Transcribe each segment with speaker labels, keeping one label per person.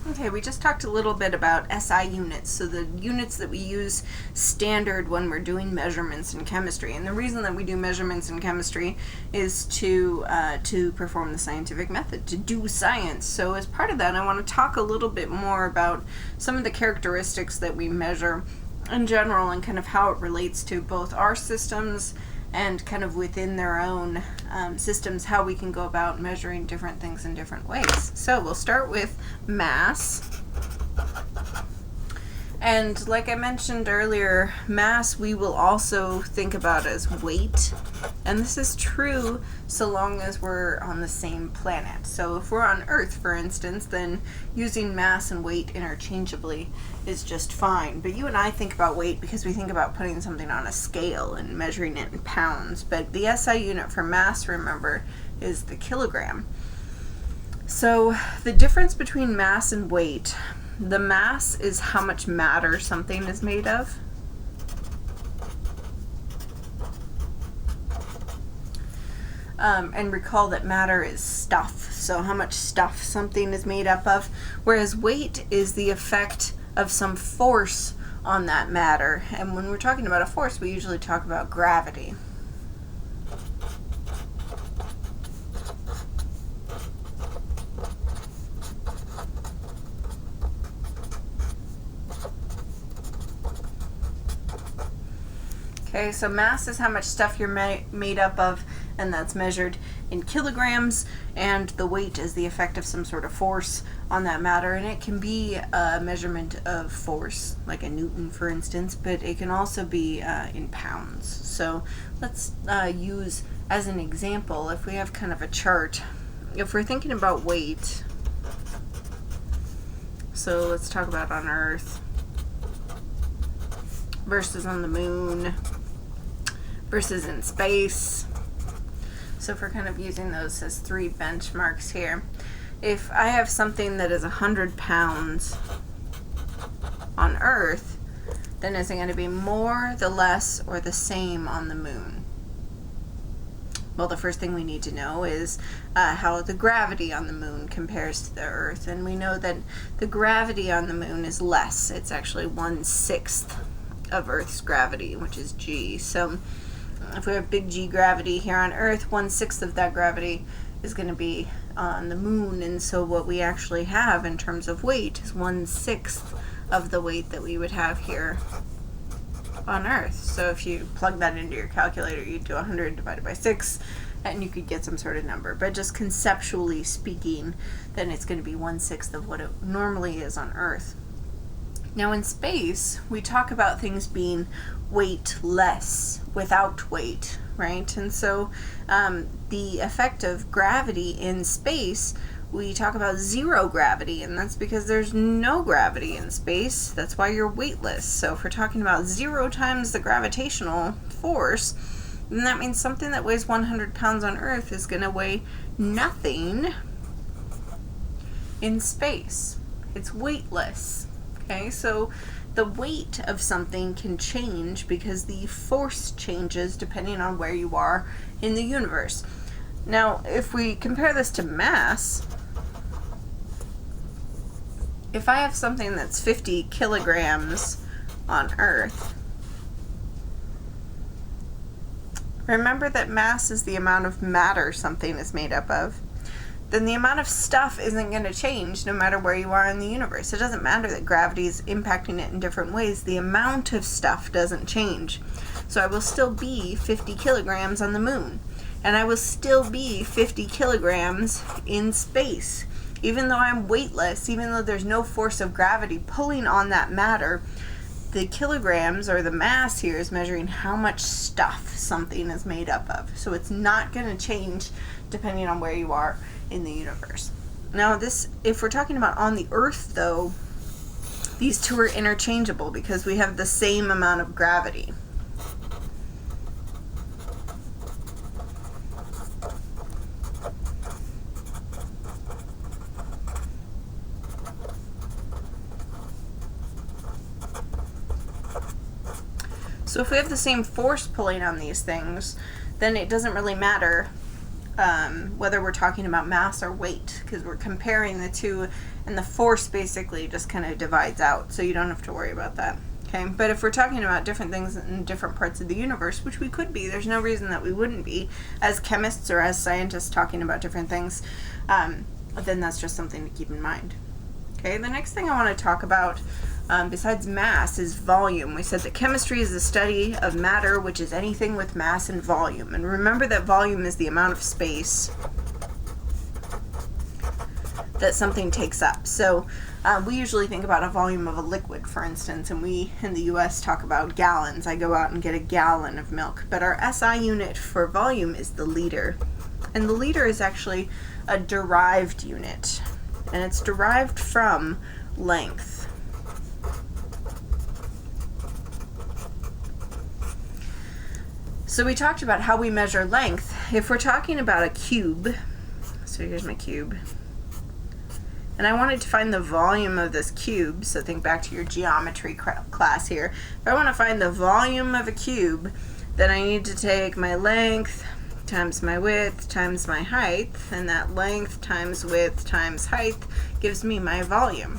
Speaker 1: Okay, we just talked a little bit about SI units, so the units that we use standard when we're doing measurements in chemistry. And the reason that we do measurements in chemistry is to perform the scientific method, to do science. So as part of that, I want to talk a little bit more about some of the characteristics that we measure in general and kind of how it relates to both our systems and kind of within their own systems, how we can go about measuring different things in different ways. So we'll start with mass. And like I mentioned earlier, mass we will also think about as weight. And this is true so long as we're on the same planet. So if we're on Earth, for instance, then using mass and weight interchangeably is just fine. But you and I think about weight because we think about putting something on a scale and measuring it in pounds. But the SI unit for mass, remember, is the kilogram. So the difference between mass and weight, the mass is how much matter something is made of. And recall that matter is stuff, so how much stuff something is made up of, whereas weight is the effect of some force on that matter. And when we're talking about a force, we usually talk about gravity. Okay, so mass is how much stuff you're made up of, and that's measured in kilograms, and the weight is the effect of some sort of force on that matter, and it can be a measurement of force, like a Newton, for instance, but it can also be in pounds. So let's use as an example, if we have kind of a chart, if we're thinking about weight, so let's talk about on Earth versus on the moon versus in space. So if we're kind of using those as three benchmarks here, if I have something that is 100 pounds on Earth, then is it going to be more, the less, or the same on the moon? Well, the first thing we need to know is how the gravity on the moon compares to the Earth, and we know that the gravity on the moon is less. It's actually 1/6 of Earth's gravity, which is G. So if we have big G gravity here on Earth, 1/6 of that gravity is going to be on the moon, and so what we actually have in terms of weight is 1/6 of the weight that we would have here on Earth. So if you plug that into your calculator, you'd do 100 divided by 6, and you could get some sort of number. But just conceptually speaking, then it's going to be 1/6 of what it normally is on Earth. Now in space, we talk about things being weightless, without weight, right? And so the effect of gravity in space, we talk about zero gravity, and that's because there's no gravity in space. That's why you're weightless. So if we're talking about 0 times the gravitational force, then that means something that weighs 100 pounds on Earth is going to weigh nothing in space. It's weightless. Okay, so the weight of something can change because the force changes depending on where you are in the universe. Now, if we compare this to mass, if I have something that's 50 kilograms on Earth, remember that mass is the amount of matter something is made up of. Then the amount of stuff isn't going to change no matter where you are in the universe. It doesn't matter that gravity is impacting it in different ways. The amount of stuff doesn't change. So I will still be 50 kilograms on the moon. And I will still be 50 kilograms in space. Even though I'm weightless, even though there's no force of gravity pulling on that matter, the kilograms, or the mass here, is measuring how much stuff something is made up of. So it's not going to change depending on where you are in the universe. Now this, if we're talking about on the Earth though, these two are interchangeable because we have the same amount of gravity. So if we have the same force pulling on these things, then it doesn't really matter whether we're talking about mass or weight, because we're comparing the two, and the force basically just kind of divides out, so you don't have to worry about that. Okay, but if we're talking about different things in different parts of the universe, which we could be, there's no reason that we wouldn't be, as chemists or as scientists talking about different things, then that's just something to keep in mind. Okay, the next thing I want to talk about, besides mass, is volume. We said that chemistry is the study of matter, which is anything with mass and volume. And remember that volume is the amount of space that something takes up. So we usually think about a volume of a liquid, for instance, and we in the US talk about gallons. I go out and get a gallon of milk. But our SI unit for volume is the liter. And the liter is actually a derived unit. And it's derived from length. So we talked about how we measure length. If we're talking about a cube, so here's my cube, and I wanted to find the volume of this cube, so think back to your geometry class here. If I want to find the volume of a cube, then I need to take my length times my width times my height, and that length times width times height gives me my volume.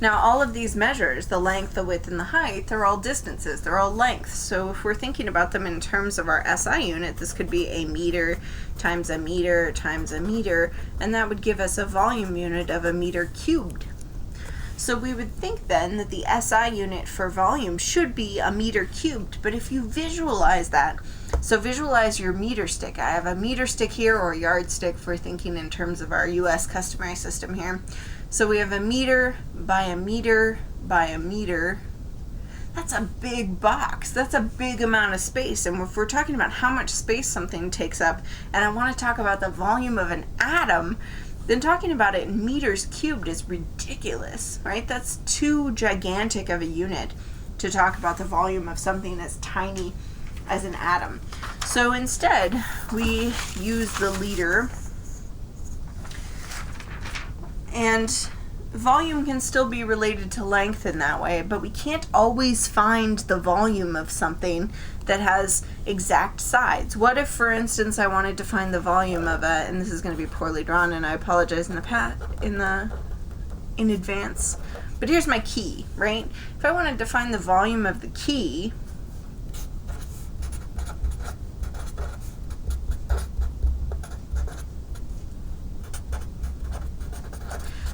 Speaker 1: Now all of these measures, the length, the width, and the height, they're all distances, they're all lengths. So if we're thinking about them in terms of our SI unit, this could be a meter times a meter times a meter, and that would give us a volume unit of a meter cubed. So we would think then that the SI unit for volume should be a meter cubed, but if you visualize that, so visualize your meter stick. I have a meter stick here, or a yardstick for thinking in terms of our US customary system here. So we have a meter by a meter by a meter. That's a big box. That's a big amount of space. And if we're talking about how much space something takes up, and I want to talk about the volume of an atom, then talking about it in meters cubed is ridiculous, right? That's too gigantic of a unit to talk about the volume of something as tiny as an atom. So instead, we use the liter. And volume can still be related to length in that way, but we can't always find the volume of something that has exact sides. What if, for instance, I wanted to find the volume of a, and this is going to be poorly drawn, and I apologize in advance, but here's my key, right? If I wanted to find the volume of the key,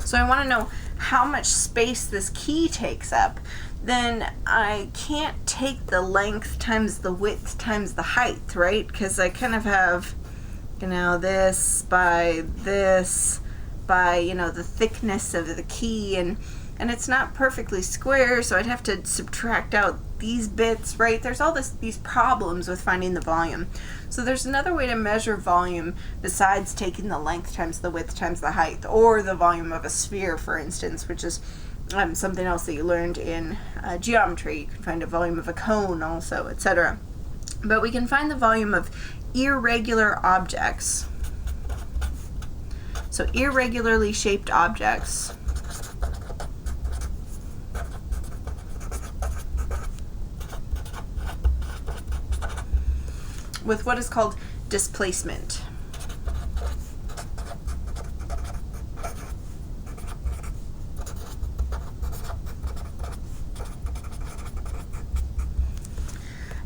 Speaker 1: so I want to know how much space this key takes up, then I can't take the length times the width times the height, right? Because I kind of have, this by, the thickness of the key, and it's not perfectly square, so I'd have to subtract out these bits, right? There's all these problems with finding the volume. So there's another way to measure volume besides taking the length times the width times the height, or the volume of a sphere, for instance, which is something else that you learned in geometry. You can find a volume of a cone also, etc. But we can find the volume of irregular objects. So irregularly shaped objects with what is called displacement.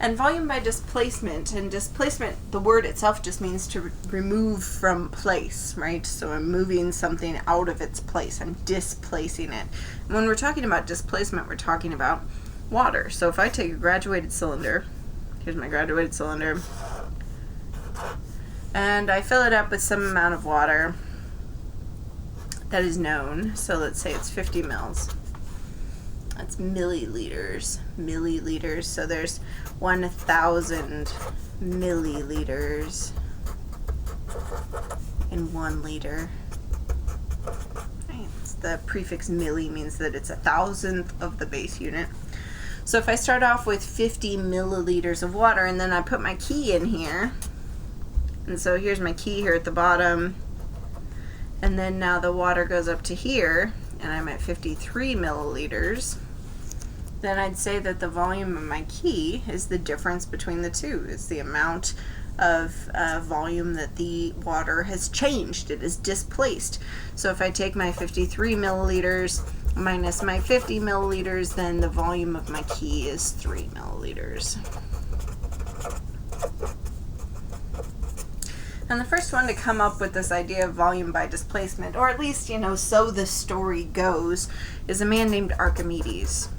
Speaker 1: And volume by displacement, and displacement, the word itself just means to remove from place, right? So I'm moving something out of its place. I'm displacing it. And when we're talking about displacement, we're talking about water. So if I take a graduated cylinder, here's my graduated cylinder, and I fill it up with some amount of water that is known. So let's say it's 50 mils. That's milliliters. So there's 1,000 milliliters in 1 liter. Right. The prefix milli means that it's 1,000th of the base unit. So if I start off with 50 milliliters of water, and then I put my key in here, and so here's my key here at the bottom, and then now the water goes up to here, and I'm at 53 milliliters, then I'd say that the volume of my key is the difference between the two. It's the amount volume that the water has changed. It is displaced. So if I take my 53 milliliters minus my 50 milliliters, then the volume of my key is 3 milliliters. And the first one to come up with this idea of volume by displacement, or at least, so the story goes, is a man named Archimedes.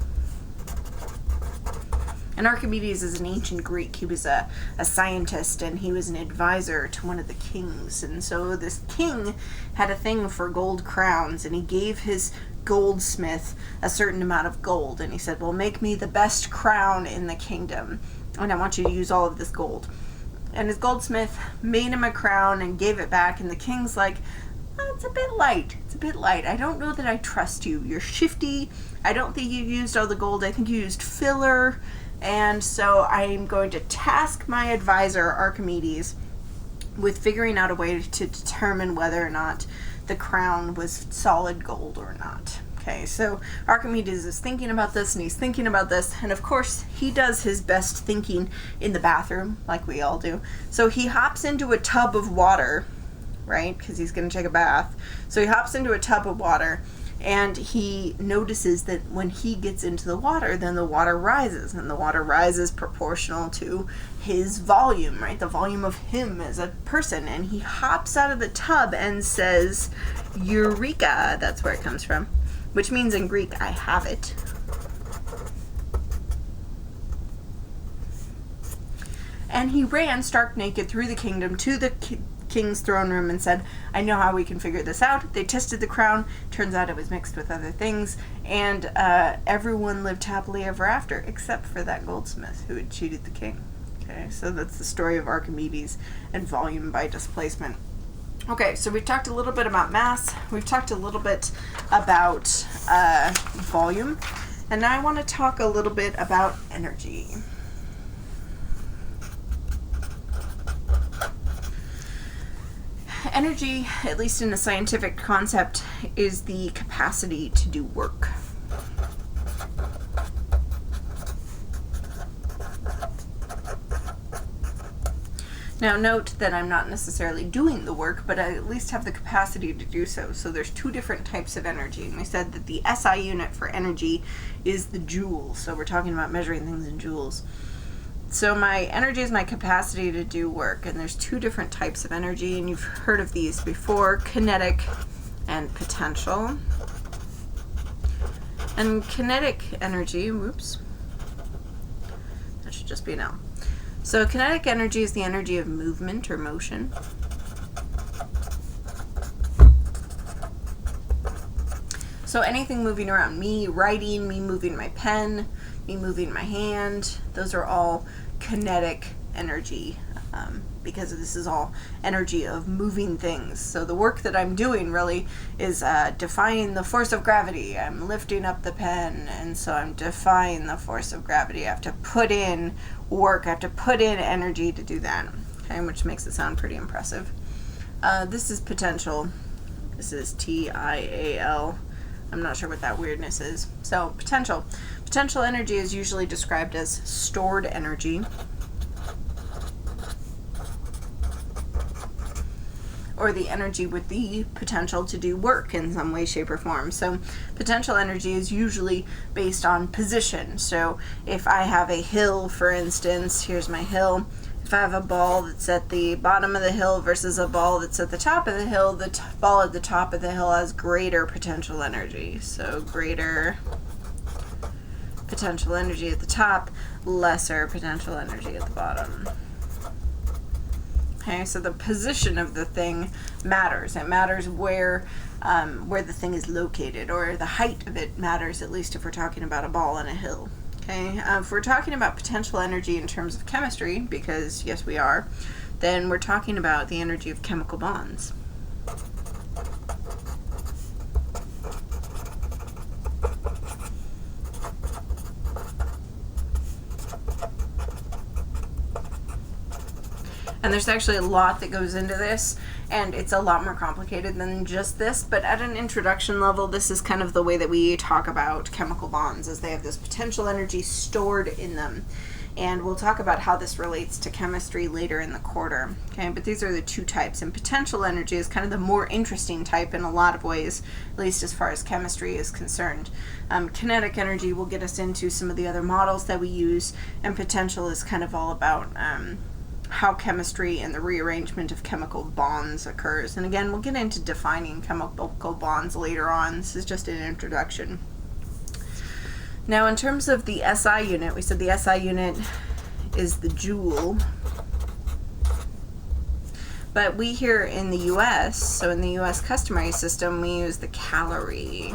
Speaker 1: And Archimedes is an ancient Greek. He was a scientist, and he was an advisor to one of the kings. And so this king had a thing for gold crowns, and he gave his goldsmith a certain amount of gold. And he said, well, make me the best crown in the kingdom, and I want you to use all of this gold. And his goldsmith made him a crown and gave it back, and the king's like, oh, it's a bit light. It's a bit light. I don't know that I trust you. You're shifty. I don't think you used all the gold. I think you used filler. And so I'm going to task my advisor, Archimedes, with figuring out a way to determine whether or not the crown was solid gold or not. Okay, so Archimedes is thinking about this, and he's thinking about this, and of course he does his best thinking in the bathroom, like we all do. So he hops into a tub of water, right, because he's going to take a bath. So he hops into a tub of water, and he notices that when he gets into the water, then the water rises, and the water rises proportional to his volume, right? The volume of him as a person. And he hops out of the tub and says, Eureka! That's where it comes from, which means in Greek, I have it. And he ran stark naked through the kingdom to the king's throne room and said, I know how we can figure this out. They tested the crown. Turns out it was mixed with other things. And everyone lived happily ever after, except for that goldsmith who had cheated the king. Okay, so that's the story of Archimedes and volume by displacement. Okay, so we've talked a little bit about mass. We've talked a little bit about volume. And now I want to talk a little bit about energy. Energy, at least in a scientific concept, is the capacity to do work. Now note that I'm not necessarily doing the work, but I at least have the capacity to do so. So there's two different types of energy. And we said that the SI unit for energy is the joule. So we're talking about measuring things in joules. So my energy is my capacity to do work, and there's two different types of energy, and you've heard of these before, kinetic and potential. And kinetic energy, whoops, that should just be an L. So kinetic energy is the energy of movement or motion. So anything moving around, me writing, me moving my pen, me moving my hand, those are all kinetic energy, because this is all energy of moving things. So the work that I'm doing really is defying the force of gravity. I'm lifting up the pen, and so I'm defying the force of gravity. I have to put in work, I have to put in energy to do that, okay, which makes it sound pretty impressive. This is potential. This is TIAL. I'm not sure what that weirdness is. So potential. Potential energy is usually described as stored energy, or the energy with the potential to do work in some way, shape, or form. So potential energy is usually based on position. So if I have a hill, for instance, here's my hill. If I have a ball that's at the bottom of the hill versus a ball that's at the top of the hill, the ball at the top of the hill has greater potential energy. So greater potential energy at the top, lesser potential energy at the bottom. Okay, so the position of the thing matters. It matters where the thing is located, or the height of it matters, at least if we're talking about a ball on a hill. Okay, if we're talking about potential energy in terms of chemistry, because yes we are, then we're talking about the energy of chemical bonds. And there's actually a lot that goes into this, and it's a lot more complicated than just this, but at an introduction level, this is kind of the way that we talk about chemical bonds, is they have this potential energy stored in them. And we'll talk about how this relates to chemistry later in the quarter. Okay, but these are the two types. And potential energy is kind of the more interesting type in a lot of ways, at least as far as chemistry is concerned. Kinetic energy will get us into some of the other models that we use, and potential is kind of all about how chemistry and the rearrangement of chemical bonds occurs. And again, we'll get into defining chemical bonds later on. This is just an introduction. Now, in terms of the SI unit, we said the SI unit is the joule. But we here in the US, so in the US customary system, we use the calorie.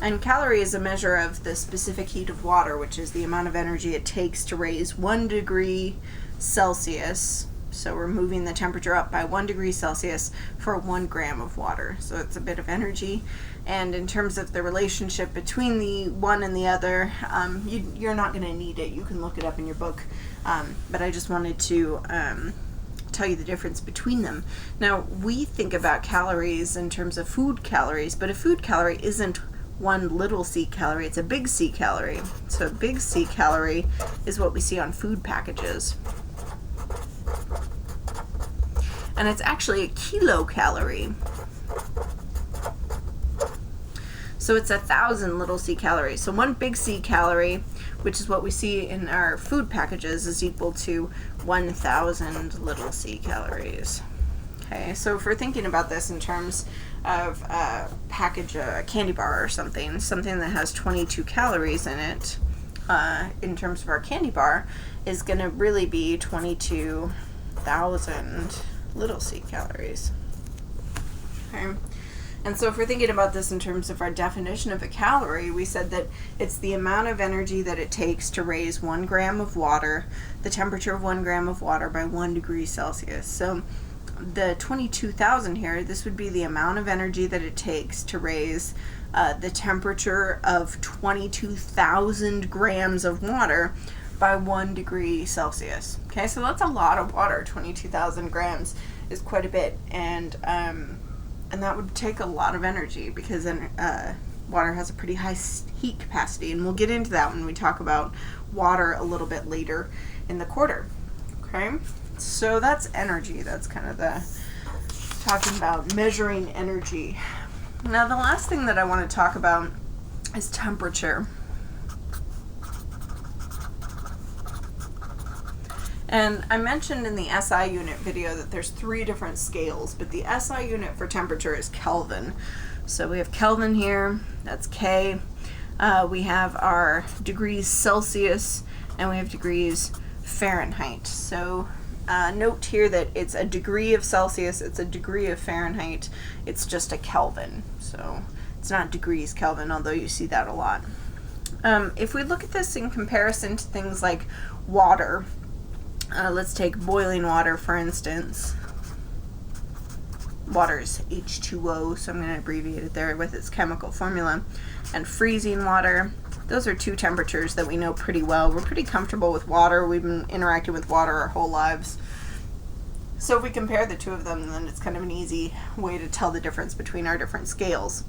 Speaker 1: And calorie is a measure of the specific heat of water, which is the amount of energy it takes to raise 1 degree Celsius. So we're moving the temperature up by 1 degree Celsius for 1 gram of water. So it's a bit of energy. And in terms of the relationship between the one and the other, you're not going to need it. You can look it up in your book. But I just wanted to tell you the difference between them. Now, we think about calories in terms of food calories, but a food calorie isn't one little C calorie, it's a big C calorie. So a big C calorie is what we see on food packages. And it's actually a kilocalorie. So it's 1,000 little C calories. So one big C calorie, which is what we see in our food packages, is equal to 1,000 little C calories. Okay, so if we're thinking about this in terms of a package, a candy bar or something that has 22 calories in it, in terms of our candy bar, is going to really be 22,000 little C calories. Okay. And so if we're thinking about this in terms of our definition of a calorie, we said that it's the amount of energy that it takes to raise 1 gram of water, the temperature of 1 gram of water by 1 degree Celsius. So the 22,000 here, this would be the amount of energy that it takes to raise the temperature of 22,000 grams of water by 1 degree Celsius. Okay, so that's a lot of water. 22,000 grams is quite a bit, and that would take a lot of energy because water has a pretty high heat capacity, and we'll get into that when we talk about water a little bit later in the quarter. Okay, so that's energy. That's kind of the talking about measuring energy. Now, the last thing that I want to talk about is temperature. And I mentioned in the SI unit video that there's 3 different scales, but the SI unit for temperature is Kelvin. So we have Kelvin here, that's K. We have our degrees Celsius, and we have degrees Fahrenheit. So note here that it's a degree of Celsius, it's a degree of Fahrenheit, it's just a Kelvin. So it's not degrees Kelvin, although you see that a lot. If we look at this in comparison to things like water, let's take boiling water, for instance. Water is H2O, so I'm going to abbreviate it there with its chemical formula. And freezing water, those are 2 temperatures that we know pretty well. We're pretty comfortable with water. We've been interacting with water our whole lives. So if we compare the 2 of them, then it's kind of an easy way to tell the difference between our different scales.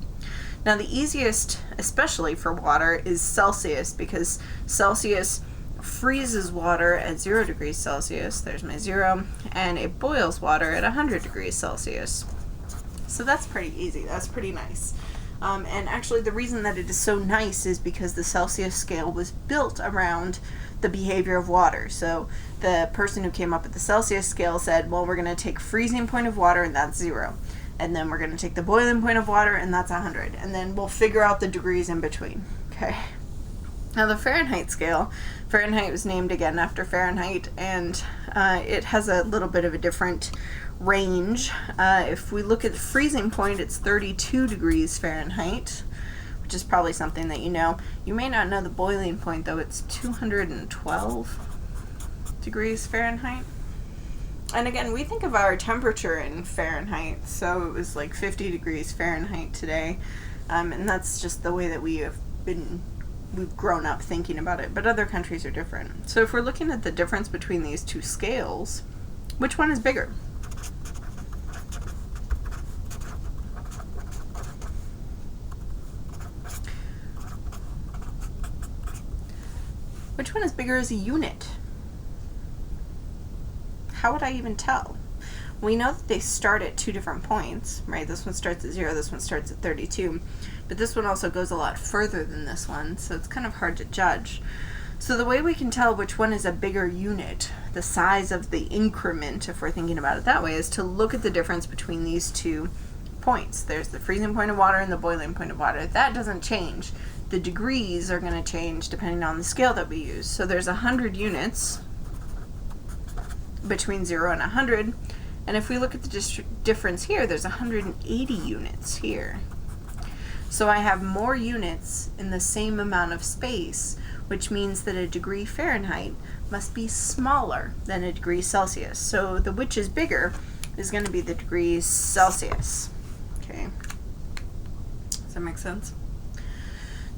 Speaker 1: Now, the easiest, especially for water, is Celsius, because Celsius freezes water at 0 degrees Celsius, there's my 0, and it boils water at 100 degrees Celsius. So that's pretty easy, that's pretty nice. And actually the reason that it is so nice is because the Celsius scale was built around the behavior of water. So the person who came up with the Celsius scale said, well, we're going to take freezing point of water, and that's 0. And then we're going to take the boiling point of water, and that's 100. And then we'll figure out the degrees in between. Okay. Now the Fahrenheit scale, Fahrenheit was named again after Fahrenheit, and it has a little bit of a different range. If we look at the freezing point, it's 32 degrees Fahrenheit, which is probably something that you know. You may not know the boiling point, though. It's 212 degrees Fahrenheit. And again, we think of our temperature in Fahrenheit, so it was like 50 degrees Fahrenheit today, and that's just the way that we've grown up thinking about it, but other countries are different. So if we're looking at the difference between these 2 scales, which one is bigger? Which one is bigger as a unit? How would I even tell? We know that they start at 2 different points, right? This one starts at 0, this one starts at 32, but this one also goes a lot further than this one, so it's kind of hard to judge. So the way we can tell which one is a bigger unit, the size of the increment, if we're thinking about it that way, is to look at the difference between these 2 points. There's the freezing point of water and the boiling point of water. That doesn't change. The degrees are going to change depending on the scale that we use. So there's 100 units between 0 and 100, and if we look at the difference here, there's 180 units here. So I have more units in the same amount of space, which means that a degree Fahrenheit must be smaller than a degree Celsius. So the which is bigger is going to be the degrees Celsius. Okay, does that make sense?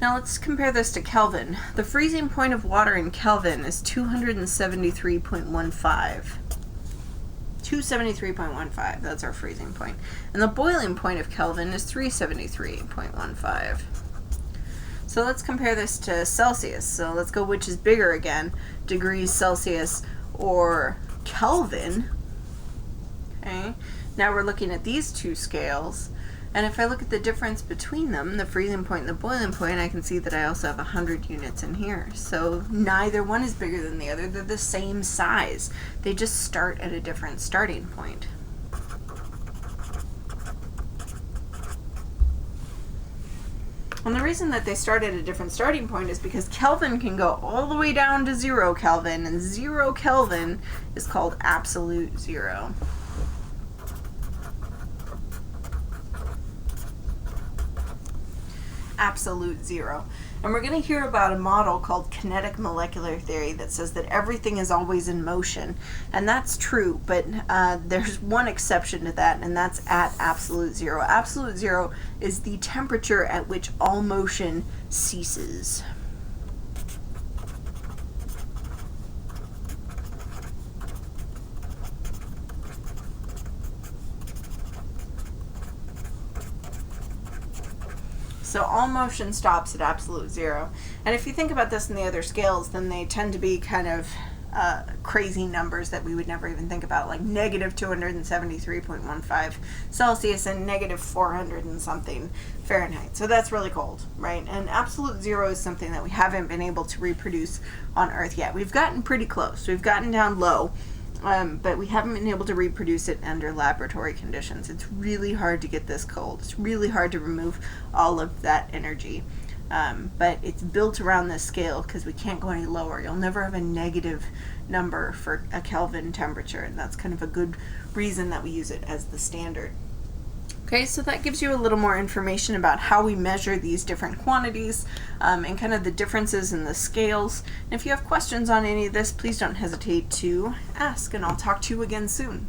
Speaker 1: Now let's compare this to Kelvin. The freezing point of water in Kelvin is 273.15. 273.15, that's our freezing point. And the boiling point of Kelvin is 373.15. So let's compare this to Celsius. So let's go which is bigger again, degrees Celsius or Kelvin. Okay, now we're looking at these 2 scales, and if I look at the difference between them, the freezing point and the boiling point, I can see that I also have 100 units in here. So neither one is bigger than the other. They're the same size. They just start at a different starting point. And the reason that they start at a different starting point is because Kelvin can go all the way down to 0 Kelvin, and 0 Kelvin is called absolute zero. Absolute zero. And we're going to hear about a model called kinetic molecular theory that says that everything is always in motion. And that's true, but there's one exception to that, and that's at absolute zero. Absolute zero is the temperature at which all motion ceases. So all motion stops at absolute zero. And if you think about this in the other scales, then they tend to be kind of crazy numbers that we would never even think about, like negative 273.15 Celsius and negative 400 and something Fahrenheit. So that's really cold, right? And absolute zero is something that we haven't been able to reproduce on Earth yet. We've gotten pretty close. We've gotten down low. But we haven't been able to reproduce it under laboratory conditions. It's really hard to get this cold. It's really hard to remove all of that energy. But it's built around this scale because we can't go any lower. You'll never have a negative number for a Kelvin temperature, and that's kind of a good reason that we use it as the standard. Okay, so that gives you a little more information about how we measure these different quantities and kind of the differences in the scales. And if you have questions on any of this, please don't hesitate to ask, and I'll talk to you again soon.